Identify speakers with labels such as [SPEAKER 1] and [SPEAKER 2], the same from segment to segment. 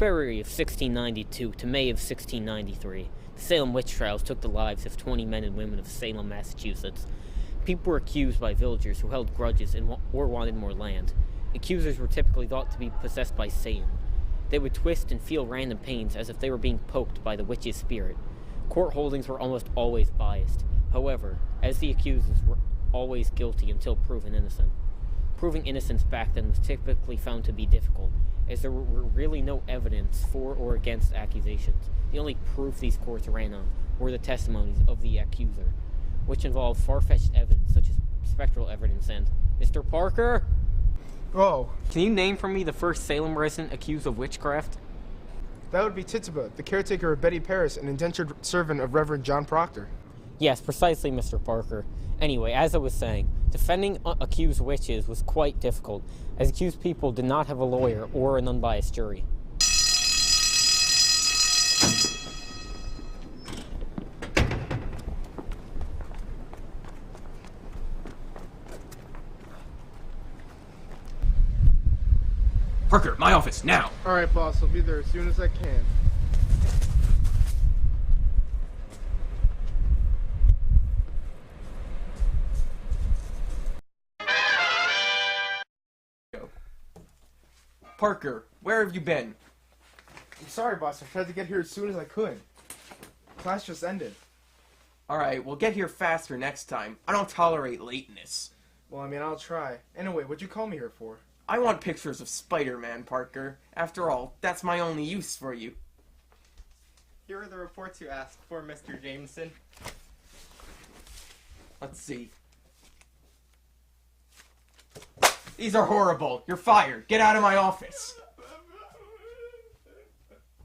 [SPEAKER 1] February of 1692 to May of 1693, the Salem witch trials took the lives of 20 men and women of Salem, Massachusetts. People were accused by villagers who held grudges or wanted more land. Accusers were typically thought to be possessed by Satan. They would twist and feel random pains as if they were being poked by the witch's spirit. Court holdings were almost always biased. However, as the accusers were always guilty until proven innocent. Proving innocence back then was typically found to be difficult, as there were really no evidence for or against accusations. The only proof these courts ran on were the testimonies of the accuser, which involved far-fetched evidence such as spectral evidence and... Mr. Parker?
[SPEAKER 2] Oh.
[SPEAKER 1] Can you name for me the first Salem resident accused of witchcraft?
[SPEAKER 2] That would be Tituba, the caretaker of Betty Paris, an indentured servant of Reverend John Proctor.
[SPEAKER 1] Yes, precisely, Mr. Parker. Anyway, as I was saying, defending accused witches was quite difficult, as accused people did not have a lawyer or an unbiased jury.
[SPEAKER 3] Parker, my office, now!
[SPEAKER 2] Alright, boss, I'll be there as soon as I can.
[SPEAKER 3] Parker, where have you been?
[SPEAKER 2] I'm sorry, boss, I tried to get here as soon as I could. Class just ended.
[SPEAKER 3] Alright, well get here faster next time. I don't tolerate lateness.
[SPEAKER 2] Well, I mean, I'll try. Anyway, what'd you call me here for?
[SPEAKER 3] I want pictures of Spiderman, Parker. After all, that's my only use for you.
[SPEAKER 4] Here are the reports you asked for, Mr. Jameson.
[SPEAKER 3] Let's see. These are horrible. You're fired. Get out of my office.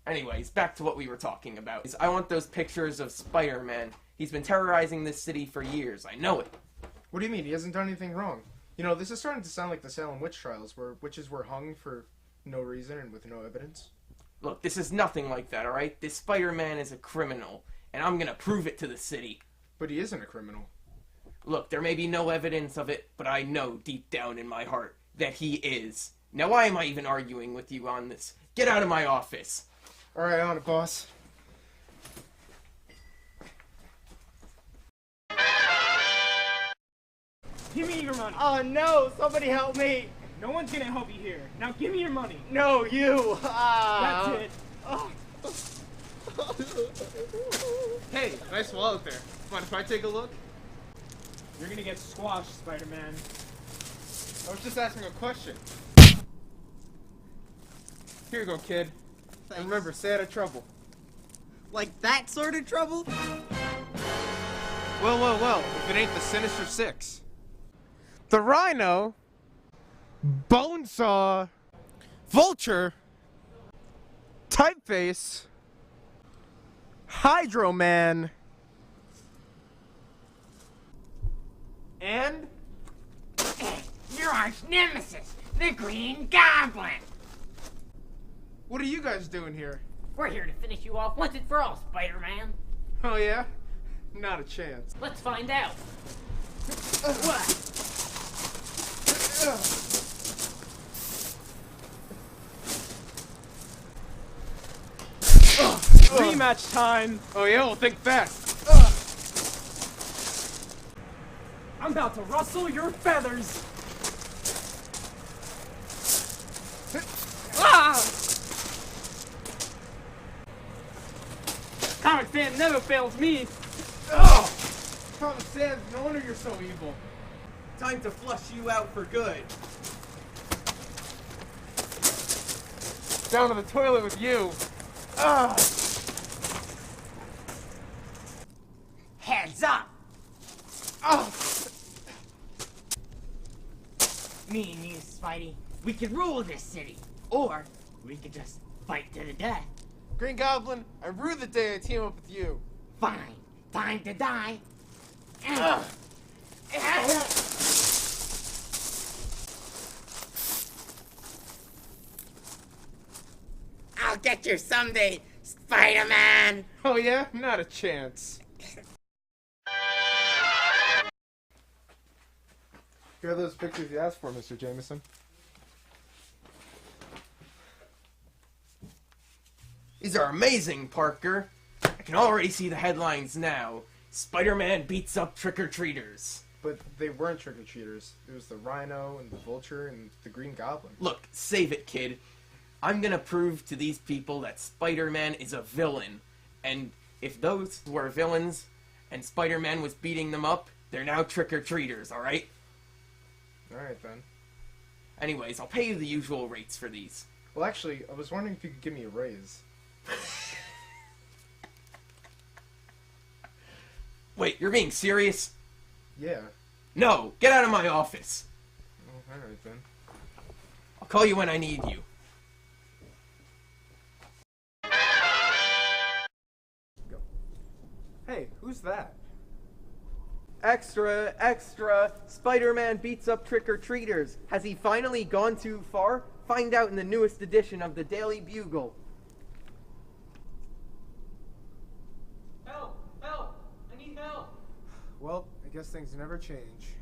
[SPEAKER 3] Anyways, back to what we were talking about. I want those pictures of Spiderman. He's been terrorizing this city for years. I know it.
[SPEAKER 2] What do you mean? He hasn't done anything wrong. You know, this is starting to sound like the Salem witch trials, where witches were hung for no reason and with no evidence.
[SPEAKER 3] Look, this is nothing like that, alright? This Spider-Man is a criminal, and I'm gonna prove it to the city.
[SPEAKER 2] But he isn't a criminal.
[SPEAKER 3] Look, there may be no evidence of it, but I know deep down in my heart that he is. Now why am I even arguing with you on this? Get out of my office!
[SPEAKER 2] Alright, on it, boss.
[SPEAKER 5] Give me your money.
[SPEAKER 4] Oh no, somebody help me!
[SPEAKER 5] No one's gonna help you here. Now give me your money.
[SPEAKER 4] No, you!
[SPEAKER 5] That's it.
[SPEAKER 2] Hey, nice wallet there. Mind if I take a look?
[SPEAKER 5] You're gonna get squashed, Spider-Man.
[SPEAKER 2] I was just asking a question. Here you go, kid. And remember, stay out of trouble.
[SPEAKER 4] Like that sort of trouble?
[SPEAKER 2] Well, if it ain't the Sinister Six. The Rhino, Bonesaw, Vulture, Typeface, Hydro Man, and
[SPEAKER 6] Your arch nemesis, the Green Goblin!
[SPEAKER 2] what are you guys doing here?
[SPEAKER 6] We're here to finish you off once and for all, Spider-Man.
[SPEAKER 2] Oh yeah? Not a chance.
[SPEAKER 6] Let's find out.
[SPEAKER 5] Rematch time.
[SPEAKER 2] Oh yeah? Well, think fast.
[SPEAKER 5] I'm about to rustle your feathers. Comic Sans never fails me.
[SPEAKER 2] Thomas Sands, no wonder you're so evil.
[SPEAKER 3] Time to flush you out for good.
[SPEAKER 2] Down to the toilet with you.
[SPEAKER 6] Heads up! Me and you, Spidey, we could rule this city. Or we could just fight to the death.
[SPEAKER 2] Green Goblin, I rue the day I team up with you.
[SPEAKER 6] Fine. Time to die. I'll get you someday, Spider-Man!
[SPEAKER 2] Oh yeah? Not a chance. Here are those pictures you asked for, Mr. Jameson.
[SPEAKER 3] These are amazing, Parker. I can already see the headlines now. Spider-Man beats up trick-or-treaters.
[SPEAKER 2] But they weren't trick-or-treaters. It was the Rhino and the Vulture and the Green Goblin.
[SPEAKER 3] Look, save it, kid. I'm gonna prove to these people that Spider-Man is a villain. And if those were villains and Spider-Man was beating them up, they're now trick-or-treaters, alright?
[SPEAKER 2] Alright then.
[SPEAKER 3] Anyways, I'll pay you the usual rates for these.
[SPEAKER 2] Well, actually, I was wondering if you could give me a raise.
[SPEAKER 3] Wait, you're being serious?
[SPEAKER 2] Yeah.
[SPEAKER 3] No, get out of my office.
[SPEAKER 2] Oh, alright then.
[SPEAKER 3] I'll call you when I need you.
[SPEAKER 4] Hey, who's that?
[SPEAKER 3] Extra, extra, Spider-Man beats up trick-or-treaters. Has he finally gone too far? Find out in the newest edition of the Daily Bugle.
[SPEAKER 5] Help! Help! I need help!
[SPEAKER 4] Well, I guess things never change.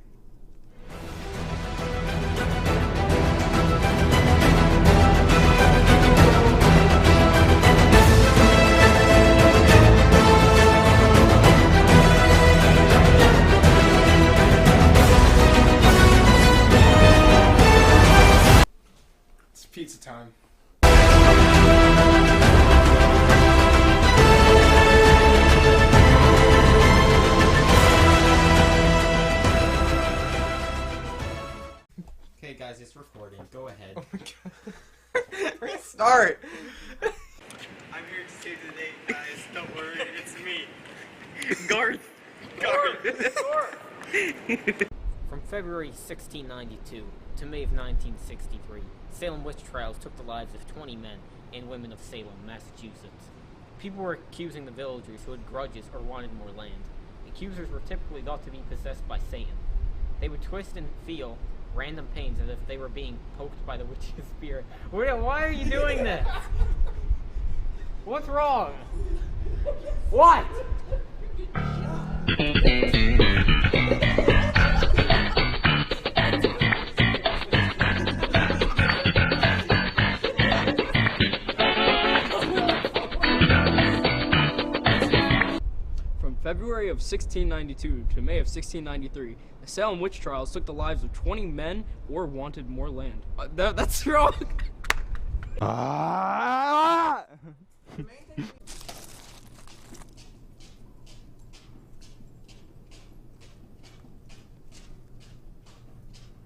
[SPEAKER 2] It's pizza time.
[SPEAKER 7] Okay, guys, it's recording. Go ahead.
[SPEAKER 2] Oh my god.
[SPEAKER 3] Restart!
[SPEAKER 4] I'm here to save the day, guys. Don't worry, it's me.
[SPEAKER 1] Garth!
[SPEAKER 4] Garth!
[SPEAKER 1] From February 1692 to May of 1963, Salem witch trials took the lives of 20 men and women of Salem, Massachusetts. People were accusing the villagers who had grudges or wanted more land. Accusers were typically thought to be possessed by Satan. They would twist and feel random pains as if they were being poked by the witch's spirit. Why are you doing this? What's wrong? What?
[SPEAKER 8] From February of 1692 to May of 1693, the Salem witch trials took the lives of 20 men or wanted more land. That's wrong!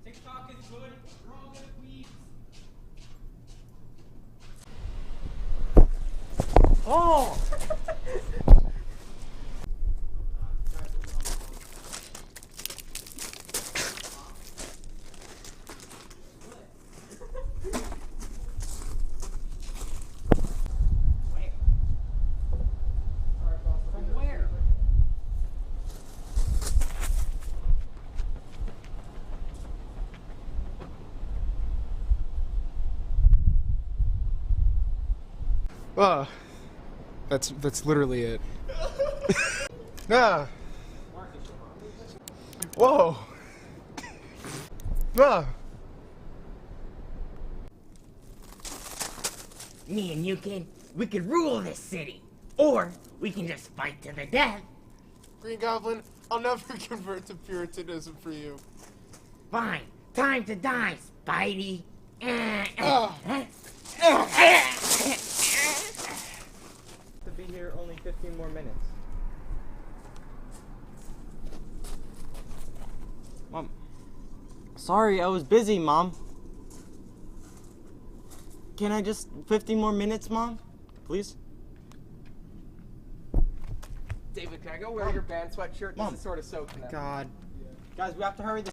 [SPEAKER 5] TikTok is good. We're all good weeds.
[SPEAKER 1] Oh! From where?
[SPEAKER 2] That's literally it. Ah. Whoa. Ah.
[SPEAKER 6] Me and you, kid, we could rule this city. Or we can just fight to the death.
[SPEAKER 2] Green Goblin, I'll never convert to Puritanism for you.
[SPEAKER 6] Fine. Time to die, Spidey.
[SPEAKER 4] To be here only 15 more minutes.
[SPEAKER 7] Mom. Sorry, I was busy, Mom. Can I just 15 more minutes, Mom? Please?
[SPEAKER 3] David, can I go wear your band sweatshirt?
[SPEAKER 7] Mom.
[SPEAKER 3] This is sort of soaking up.
[SPEAKER 7] God.
[SPEAKER 4] Guys, we have to hurry this.